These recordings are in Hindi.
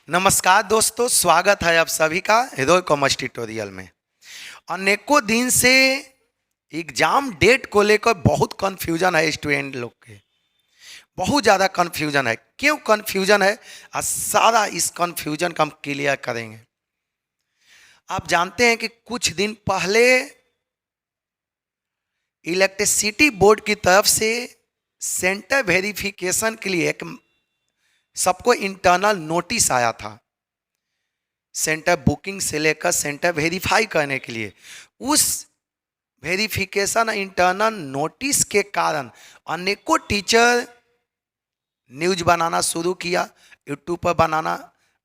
नमस्कार दोस्तों, स्वागत है आप सभी का हृदय कॉमर्स ट्यूटोरियल में। अनेकों दिन से एग्जाम डेट को लेकर बहुत कंफ्यूजन है स्टूडेंट लोग के। बहुत ज़्यादा कंफ्यूजन है। क्यों कंफ्यूजन है? आज सारा इस कंफ्यूजन का हम क्लियर करेंगे। आप जानते हैं कि कुछ दिन पहले इलेक्ट्रिसिटी बोर्ड की तरफ से सेंटर वेरिफिकेशन के लिए एक सबको इंटरनल नोटिस आया था। सेंटर बुकिंग से लेकर सेंटर वेरीफाई करने के लिए उस वेरिफिकेशन इंटरनल नोटिस के कारण अनेकों टीचर न्यूज बनाना शुरू किया, यूट्यूब पर बनाना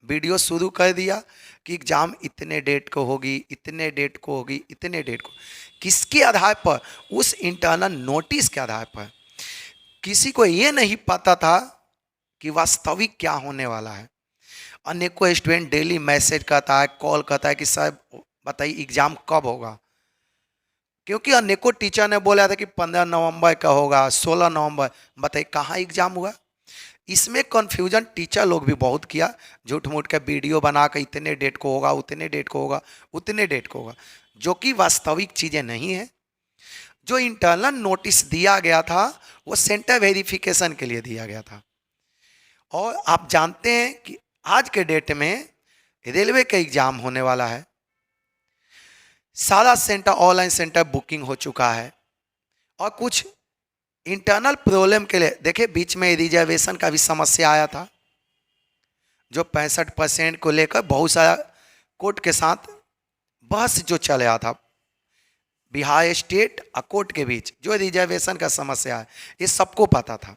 वीडियो शुरू कर दिया कि एग्जाम इतने डेट को होगी, इतने डेट को होगी, इतने डेट को। किसके आधार पर? उस इंटरनल नोटिस के आधार पर। किसी को ये नहीं पता था कि वास्तविक क्या होने वाला है। अनेकों स्टूडेंट डेली मैसेज करता है, कॉल करता है कि सर बताइए एग्जाम कब होगा, क्योंकि अनेकों टीचर ने बोला था कि 15 नवंबर का होगा, 16 नवंबर। बताइए कहाँ एग्जाम हुआ। इसमें कन्फ्यूजन टीचर लोग भी बहुत किया, झूठ मूठ का वीडियो बना कर इतने डेट को होगा, उतने डेट को होगा, उतने डेट को होगा, जो कि वास्तविक चीज़ें नहीं है। जो इंटरनल नोटिस दिया गया था वो सेंटर वेरिफिकेशन के लिए दिया गया था। और आप जानते हैं कि आज के डेट में रेलवे का एग्जाम होने वाला है। सारा सेंटर ऑनलाइन सेंटर बुकिंग हो चुका है। और कुछ इंटरनल प्रॉब्लम के लिए देखिए, बीच में रिजर्वेशन का भी समस्या आया था, जो 65% को लेकर बहुत सारा कोर्ट के साथ बहस जो चल रहा था, बिहार स्टेट और कोर्ट के बीच जो रिजर्वेशन का समस्या है, ये सबको पता था।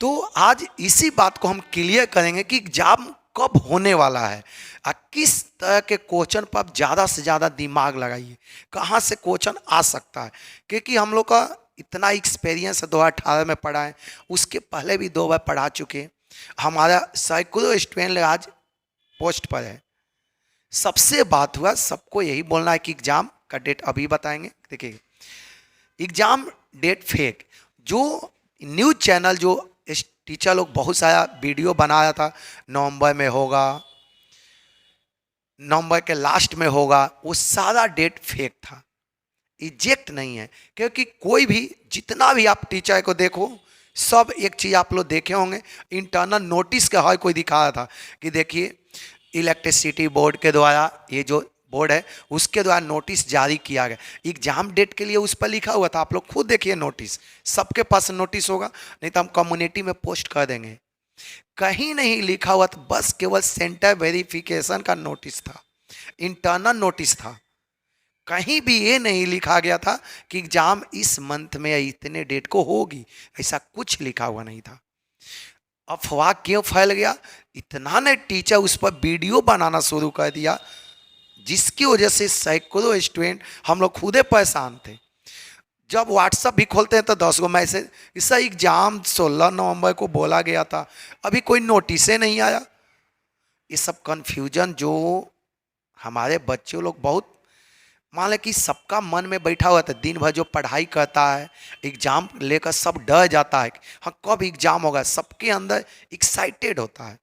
तो आज इसी बात को हम क्लियर करेंगे कि एग्जाम कब होने वाला है और किस तरह के क्वेश्चन पर आप ज़्यादा से ज़्यादा दिमाग लगाइए, कहाँ से क्वेश्चन आ सकता है। क्योंकि हम लोग का इतना एक्सपीरियंस है, 2018 में पढ़ा है, उसके पहले भी 2 बार पढ़ा चुके। हमारा सैकड़ों स्टूडेंट आज पोस्ट पर है। सबसे बात हुआ, सबको यही बोलना है कि एग्जाम का डेट अभी बताएंगे। देखिए, एग्जाम डेट फेक, जो न्यूज चैनल जो टीचर लोग बहुत सारा वीडियो बनाया था, नवंबर में होगा, नवंबर के लास्ट में होगा, वो सारा डेट फेक था, इजेक्ट नहीं है। क्योंकि कोई भी, जितना भी आप टीचर को देखो, सब एक चीज़ आप लोग देखे होंगे, इंटरनल नोटिस का हर कोई दिखा रहा था कि देखिए इलेक्ट्रिसिटी बोर्ड के द्वारा, ये जो बोर्ड है उसके द्वारा नोटिस जारी किया गया एग्जाम डेट के लिए, उस पर लिखा हुआ था। आप लोग खुद देखिए नोटिस, सबके पास नोटिस होगा, नहीं तो हम कम्युनिटी में पोस्ट कर देंगे। कहीं नहीं लिखा हुआ था, बस केवल सेंटर वेरिफिकेशन का नोटिस था, इंटरनल नोटिस था। कहीं भी ये नहीं लिखा गया था कि एग्जाम इस मंथ में या इतने डेट को होगी, ऐसा कुछ लिखा हुआ नहीं था। अफवाह क्यों फैल गया? इतना ने टीचर उस पर वीडियो बनाना शुरू कर दिया, जिसकी वजह से सैकड़ों स्टूडेंट, हम लोग खुदे परेशान थे। जब व्हाट्सअप भी खोलते हैं तो 10 गो मैसेज, इसका एग्जाम 16 नवंबर को बोला गया था, अभी कोई नोटिस नहीं आया। ये सब कन्फ्यूजन जो हमारे बच्चे लोग बहुत, मान लें कि सबका मन में बैठा हुआ था, दिन भर जो पढ़ाई करता है, एग्जाम लेकर सब डर जाता है, हाँ कब एग्जाम होगा, सबके अंदर एक्साइटेड होता है।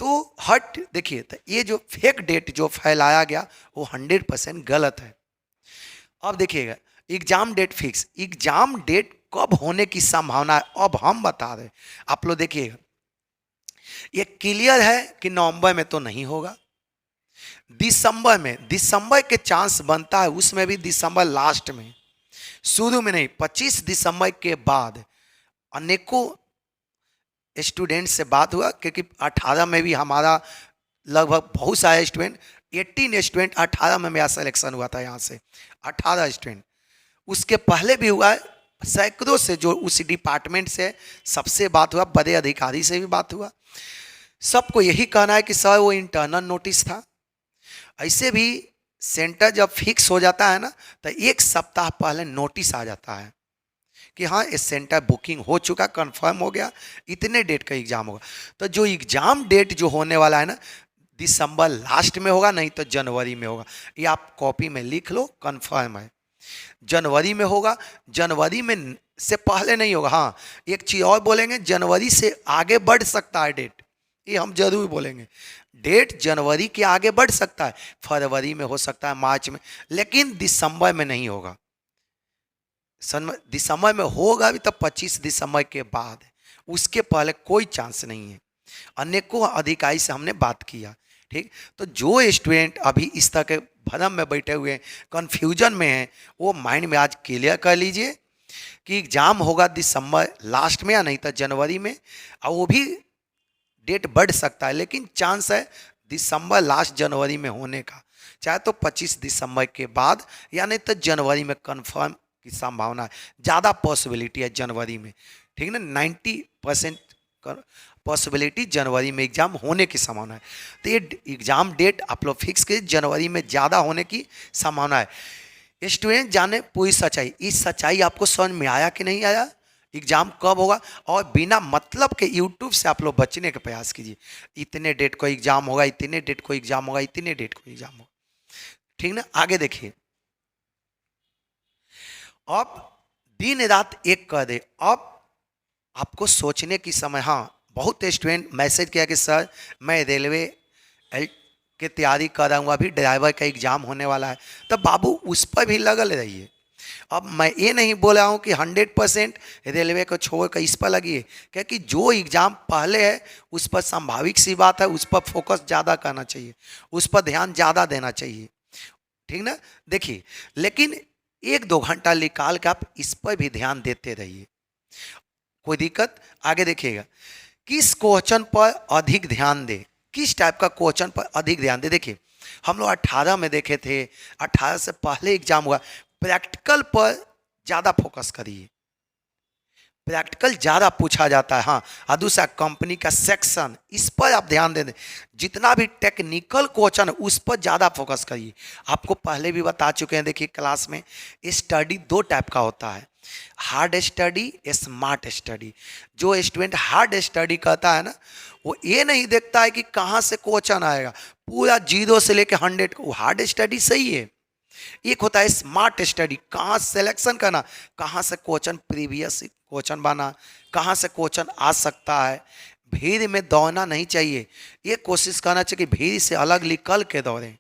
तो हट देखिए, तो ये जो फेक डेट जो फैलाया गया वो 100% गलत है। अब देखिएगा, exam date fix, exam date कब होने की संभावना है अब हम बता रहे। आप लोग देखिएगा, ये क्लियर है कि नवंबर में तो नहीं होगा, दिसंबर में, दिसंबर के चांस बनता है, उसमें भी दिसंबर लास्ट में, शुरू में नहीं। 25 दिसंबर के बाद अनेकों स्टूडेंट से बात हुआ, क्योंकि 18 में भी हमारा लगभग बहुत सारे स्टूडेंट, 18 स्टूडेंट 18 में मेरा सिलेक्शन हुआ था यहाँ से, 18 स्टूडेंट। उसके पहले भी हुआ है, सैकड़ों से जो उस डिपार्टमेंट से सबसे बात हुआ, बड़े अधिकारी से भी बात हुआ, सबको यही कहना है कि सर वो इंटरनल नोटिस था। ऐसे भी सेंटर जब फिक्स हो जाता है ना, तो 1 सप्ताह पहले नोटिस आ जाता है कि हाँ इस सेंटर बुकिंग हो चुका, कंफर्म हो गया, इतने डेट का एग्जाम होगा। तो जो एग्जाम डेट जो होने वाला है ना, दिसंबर लास्ट में होगा, नहीं तो जनवरी में होगा। ये आप कॉपी में लिख लो, कंफर्म है जनवरी में होगा। जनवरी में से पहले नहीं होगा। हाँ, एक चीज़ और बोलेंगे, जनवरी से आगे बढ़ सकता है डेट, ये हम जरूर बोलेंगे। डेट जनवरी के आगे बढ़ सकता है, फरवरी में हो सकता है, मार्च में, लेकिन दिसंबर में नहीं होगा। दिसंबर में होगा भी तब 25 दिसंबर के बाद, उसके पहले कोई चांस नहीं है। अनेकों अधिकारी से हमने बात किया, ठीक। तो जो स्टूडेंट अभी इस तरह के भ्रम में बैठे हुए हैं, कन्फ्यूजन में हैं, वो माइंड में आज क्लियर कर लीजिए कि एग्जाम होगा दिसंबर लास्ट में या नहीं तो जनवरी में, और वो भी डेट बढ़ सकता है, लेकिन चांस है दिसंबर लास्ट जनवरी में होने का, चाहे तो 25 दिसंबर के बाद या नहीं तो जनवरी में कन्फर्म की संभावना है, ज़्यादा पॉसिबिलिटी है जनवरी में, ठीक ना। 90% पॉसिबिलिटी जनवरी में एग्जाम होने की संभावना है। तो ये एग्जाम डेट आप लोग फिक्स करिए, जनवरी में ज़्यादा होने की संभावना है। स्टूडेंट जाने पूरी सच्चाई, इस सच्चाई आपको समझ में आया कि नहीं आया, एग्जाम कब होगा, और बिना मतलब के यूट्यूब से आप लोग बचने का प्रयास कीजिए। इतने डेट को एग्जाम होगा, इतने डेट को एग्जाम होगा, इतने डेट को एग्जाम होगा, ठीक ना। आगे देखिए, अब दिन रात एक कर दे, अब आपको सोचने की समय। हाँ, बहुत स्टूडेंट मैसेज किया कि सर मैं रेलवे की तैयारी कर रहा हूँ, अभी ड्राइवर का एग्जाम होने वाला है, तो बाबू उस पर भी लगल रहिए। अब मैं ये नहीं बोल रहा हूँ कि 100% रेलवे को छोड़ कर इस पर लगिए, क्योंकि जो एग्ज़ाम पहले है उस पर संभाविक सी बात है, उस पर फोकस ज़्यादा करना चाहिए, उस पर ध्यान ज़्यादा देना चाहिए, ठीक ना। देखिए, लेकिन 1-2 घंटा निकाल कर आप इस पर भी ध्यान देते रहिए, कोई दिक्कत। आगे देखिएगा, किस क्वेश्चन पर अधिक ध्यान दे, किस टाइप का क्वेश्चन पर अधिक ध्यान दे। देखिए, हम लोग 18 में देखे थे, 18 से पहले एग्जाम हुआ, प्रैक्टिकल पर ज़्यादा फोकस करिए, प्रैक्टिकल ज़्यादा पूछा जाता है। हाँ, और दूसरा कंपनी का सेक्शन, इस पर आप ध्यान दे दें। जितना भी टेक्निकल क्वेश्चन है उस पर ज़्यादा फोकस करिए। आपको पहले भी बता चुके हैं, देखिए क्लास में, स्टडी 2 टाइप का होता है, हार्ड स्टडी, स्मार्ट स्टडी। जो स्टूडेंट हार्ड स्टडी करता है ना, वो ये नहीं देखता है कि कहाँ से क्वेश्चन आएगा, पूरा 0 से लेकर 100 को, हार्ड स्टडी सही है। एक होता है स्मार्ट स्टडी, कहाँ सिलेक्शन करना, कहाँ से क्वेश्चन प्रीवियस क्वेश्चन बना, कहाँ से क्वेश्चन आ सकता है। भीड़ में दौड़ना नहीं चाहिए, ये कोशिश करना चाहिए कि भीड़ से अलग निकल के दौड़ें,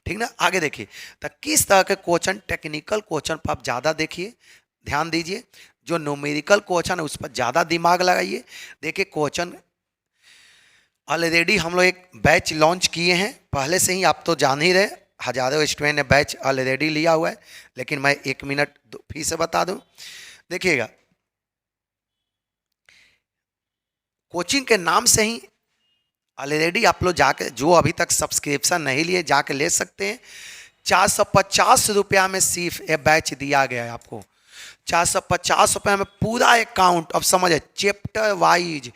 ठीक ना। आगे देखिए, तो किस तरह के क्वेश्चन, टेक्निकल क्वेश्चन पर आप ज़्यादा देखिए, ध्यान दीजिए। जो न्यूमेरिकल क्वेश्चन है उस पर ज़्यादा दिमाग लगाइए। देखिए, क्वेश्चन ऑलरेडी हम लोग एक बैच लॉन्च किए हैं, पहले से ही आप तो जान ही रहे, हजारों स्टूडेंट ने बैच ऑलरेडी लिया हुआ है, लेकिन मैं 1 मिनट फिर से बता दूं। देखिएगा, कोचिंग के नाम से ही ऑलरेडी आप लोग जाके, जो अभी तक सब्सक्रिप्शन नहीं लिए, जाके ले सकते हैं। 450 रुपया में सिर्फ ये बैच दिया गया है आपको, 450 रुपये में पूरा अकाउंट। अब समझे, चैप्टर वाइज,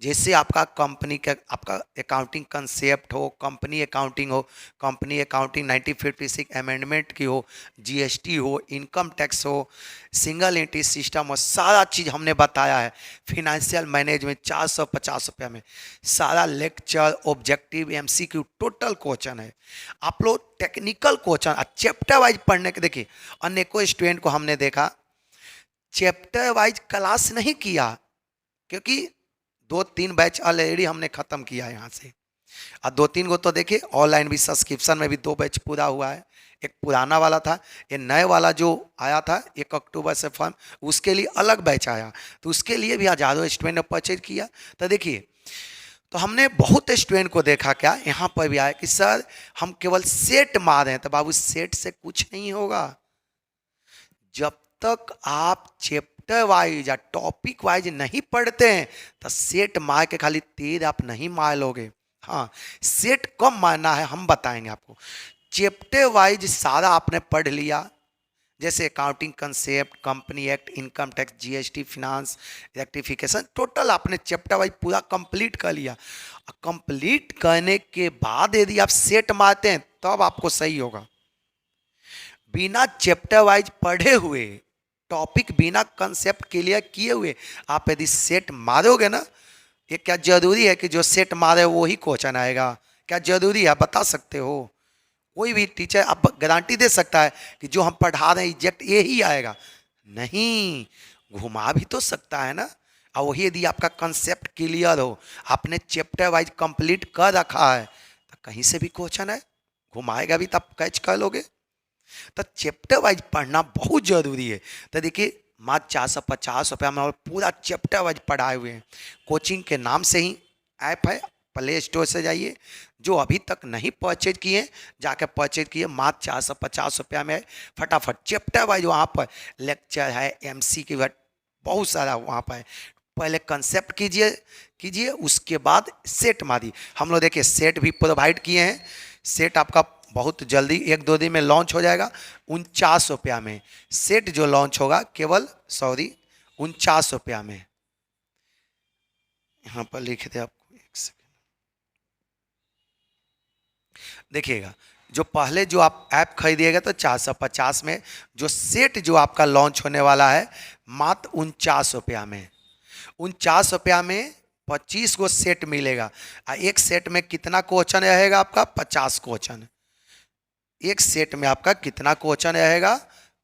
जैसे आपका कंपनी का, आपका अकाउंटिंग कंसेप्ट हो, कंपनी अकाउंटिंग हो, कंपनी अकाउंटिंग 1956 अमेंडमेंट की हो, जीएसटी हो, इनकम टैक्स हो, सिंगल एंट्री सिस्टम हो, सारा चीज़ हमने बताया है। फिनेंशियल मैनेजमेंट 450 रुपये में सारा lecture, objective, MCQ, total question है। आप लोग टेक्निकल क्वेश्चन चैप्टर वाइज पढ़ने के, देखिए अनेकों स्टूडेंट को हमने देखा चैप्टर वाइज क्लास नहीं किया, क्योंकि 2-3 बैच ऑलरेडी हमने ख़त्म किया है यहाँ से, और 2-3 को तो देखिए ऑनलाइन भी सब्सक्रिप्शन में भी 2 बैच पूरा हुआ है। एक पुराना वाला था, ये नए वाला जो आया था 1 अक्टूबर से फॉर्म, उसके लिए अलग बैच आया, तो उसके लिए भी हजारों स्टूडेंट ने परचेज किया। तो देखिए, तो हमने बहुत स्टूडेंट को देखा क्या यहाँ पर भी आया कि सर हम केवल सेट मारे हैं, तो बाबू सेट से कुछ नहीं होगा। जब तक आप चैप्टर वाइज या टॉपिक वाइज नहीं पढ़ते हैं तो सेट मार के खाली तीर आप नहीं मार लोगे। हाँ, सेट कब मारना है हम बताएंगे आपको। चैप्टर वाइज सारा आपने पढ़ लिया, जैसे accounting concept, company act, income tax, GST, finance, rectification, total आपने चैप्टर वाइज पूरा कंप्लीट कर लिया। कंप्लीट करने के बाद यदि आप सेट मारते हैं तब आपको सही होगा। बिना चैप्टर वाइज पढ़े हुए, टॉपिक बिना कंसेप्ट क्लियर किए हुए आप यदि सेट मारोगे ना, ये क्या जरूरी है कि जो सेट मारे वो ही क्वेश्चन आएगा? क्या जरूरी है? बता सकते हो? कोई भी टीचर आप गारंटी दे सकता है कि जो हम पढ़ा रहे हैं एग्जैक्ट ये ही आएगा? नहीं, घुमा भी तो सकता है ना। और वही यदि आपका कंसेप्ट क्लियर हो, आपने चैप्टर वाइज कंप्लीट कर रखा है, तो कहीं से भी क्वेश्चन है घुमाएगा भी तब कैच कर लोगे। तो चैप्टर वाइज पढ़ना बहुत जरूरी है। तो देखिए मात्र 450 रुपया में और पूरा चैप्टर वाइज पढ़ाए हुए हैं। कोचिंग के नाम से ही ऐप है, प्ले स्टोर से जाइए। जो अभी तक नहीं परचेज किए जाके परचेज किए, मात्र 450 रुपया में है। फटाफट चैप्टर वाइज वहाँ पर लेक्चर है, MC की बहुत सारा वहाँ पर है। पहले कंसेप्ट कीजिए उसके बाद सेट मारिए। हम लोग देखिए सेट भी प्रोवाइड किए हैं। सेट आपका बहुत जल्दी 1-2 दिन में लॉन्च हो जाएगा 49 रुपया में। सेट जो लॉन्च होगा केवल 49 रुपया में। यहाँ पर लिखे थे आपको, एक सेकेंड देखिएगा। जो पहले जो आप ऐप खरीदिएगा तो 450 में, जो सेट जो आपका लॉन्च होने वाला है मात्र 49 रुपया में। 49 रुपया में 25 गो सेट मिलेगा। एक सेट में कितना क्वेश्चन रहेगा आपका? 50 क्वेश्चन। एक सेट में आपका कितना क्वेश्चन रहेगा?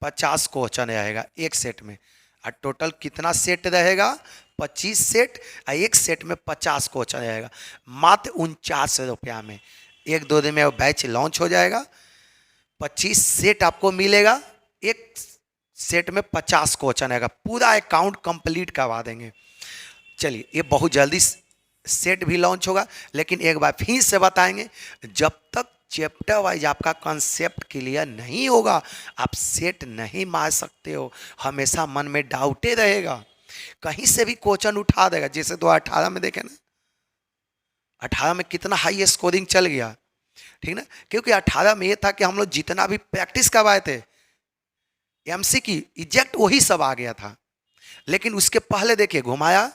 50 क्वेश्चन रहेगा एक सेट में। और टोटल कितना सेट रहेगा? 25 सेट। और एक सेट में 50 क्वेश्चन रहेगा मात्र 49 रुपया में। 1-2 दिन में बैच लॉन्च हो जाएगा। 25 सेट आपको मिलेगा, एक सेट में 50 क्वेश्चन आएगा। पूरा अकाउंट कंप्लीट करवा देंगे। चलिए ये बहुत जल्दी सेट भी लॉन्च होगा, लेकिन एक बार फिर से बताएंगे, जब तक चैप्टर वाइज आपका कंसेप्ट क्लियर नहीं होगा आप सेट नहीं मार सकते हो। हमेशा मन में डाउटे रहेगा, कहीं से भी क्वेश्चन उठा देगा। जैसे 2018 में देखे ना, 18 में कितना हाई स्कोरिंग चल गया, ठीक ना। क्योंकि 18 में ये था कि हम लोग जितना भी प्रैक्टिस करवाए थे MC की इजेक्ट वही सब आ गया था। लेकिन उसके पहले देखिए घुमाया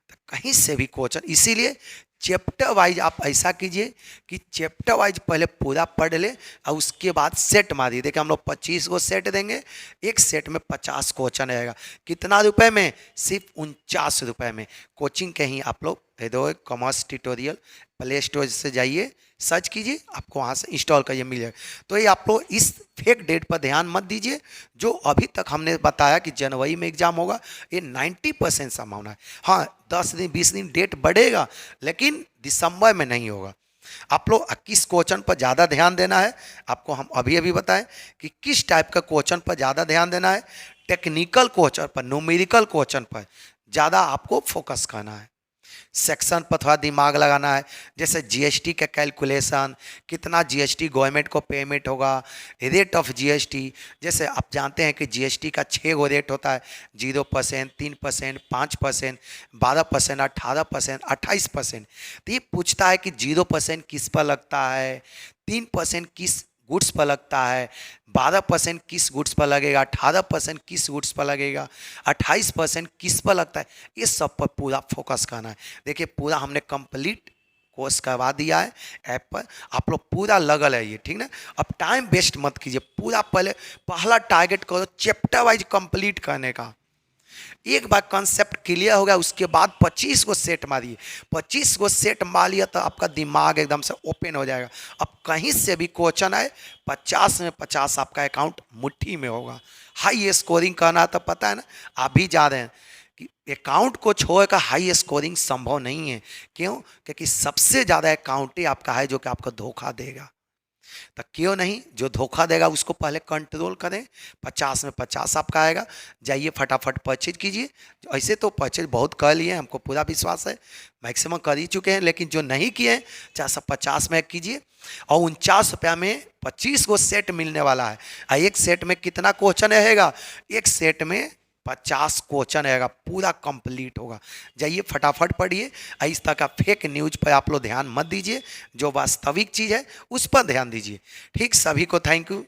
तो कहीं से भी क्वेश्चन। इसीलिए चैप्टर वाइज आप ऐसा कीजिए कि चैप्टर वाइज पहले पूरा पढ़ ले और उसके बाद सेट मारिए। देखिए हम लोग 25 को सेट देंगे, एक सेट में 50 क्वेश्चन आएगा। कितना रुपए में? सिर्फ 49 रुपये में। कोचिंग के ही आप लोग कॉमर्स ट्यूटोरियल प्ले स्टोर से जाइए, सर्च कीजिए, आपको वहाँ से इंस्टॉल करिए, मिल जाएगा। तो ये आप लोग इस फेक डेट पर ध्यान मत दीजिए। जो अभी तक हमने बताया कि जनवरी में एग्जाम होगा, ये 90% संभावना है। हाँ 10 दिन 20 दिन डेट बढ़ेगा, लेकिन दिसंबर में नहीं होगा। आप लोग किस क्वेश्चन पर ज़्यादा ध्यान देना है, आपको हम अभी बताएं कि किस टाइप का क्वेश्चन पर ज़्यादा ध्यान देना है। टेक्निकल क्वेश्चन पर, न्यूमेरिकल क्वेश्चन पर ज़्यादा आपको फोकस करना है। सेक्शन पर थोड़ा दिमाग लगाना है। जैसे GST का कैलकुलेशन, कितना GST गवर्नमेंट को पेमेंट होगा, रेट ऑफ GST। जैसे आप जानते हैं कि GST का 6 गो रेट होता है, 0%, 3%, 5%, 12%, 18%, 28%। तो ये पूछता है कि 0% किस पर लगता है, 3% किस गुड्स पर लगता है, 12% किस गुड्स पर लगेगा, 18% किस गुड्स पर लगेगा, 28% किस पर लगता है। ये सब पर पूरा फोकस करना है। देखिए पूरा हमने कंप्लीट कोर्स करवा दिया है ऐप पर, आप लोग पूरा लगल है ये, ठीक ना। अब टाइम वेस्ट मत कीजिए, पूरा पहला टारगेट करो चैप्टर वाइज कंप्लीट करने का। एक बार कंसेप्ट क्लियर हो गया उसके बाद 25 को सेट मारिए। 25 को सेट मार लिया तो आपका दिमाग एकदम से ओपन हो जाएगा। अब कहीं से भी क्वेश्चन आए 50 में 50 आपका अकाउंट मुट्ठी में होगा। हाई स्कोरिंग करना तो पता है ना, आप भी जा रहे हैं कि अकाउंट को छोड़कर हाई स्कोरिंग संभव नहीं है। क्यों? क्योंकि सबसे ज़्यादा अकाउंट ही आपका है जो कि आपको धोखा देगा। तो क्यों नहीं, जो धोखा देगा उसको पहले कंट्रोल करें। 50 में 50 आपका आएगा। जाइए फटाफट परचेज कीजिए। ऐसे तो परचेज बहुत कर लिए, हमको पूरा विश्वास है, मैक्सिमम कर ही चुके हैं। लेकिन जो नहीं किए हैं 450 में कीजिए। और 49 रुपया में 25 को सेट मिलने वाला है। और एक सेट में कितना क्वेश्चन रहेगा? एक सेट में 50 क्वेश्चन रहेगा, पूरा कंप्लीट होगा। जाइए फटाफट पढ़िए। इस तरह का फेक न्यूज़ पर आप लोग ध्यान मत दीजिए, जो वास्तविक चीज़ है उस पर ध्यान दीजिए। ठीक, सभी को थैंक यू।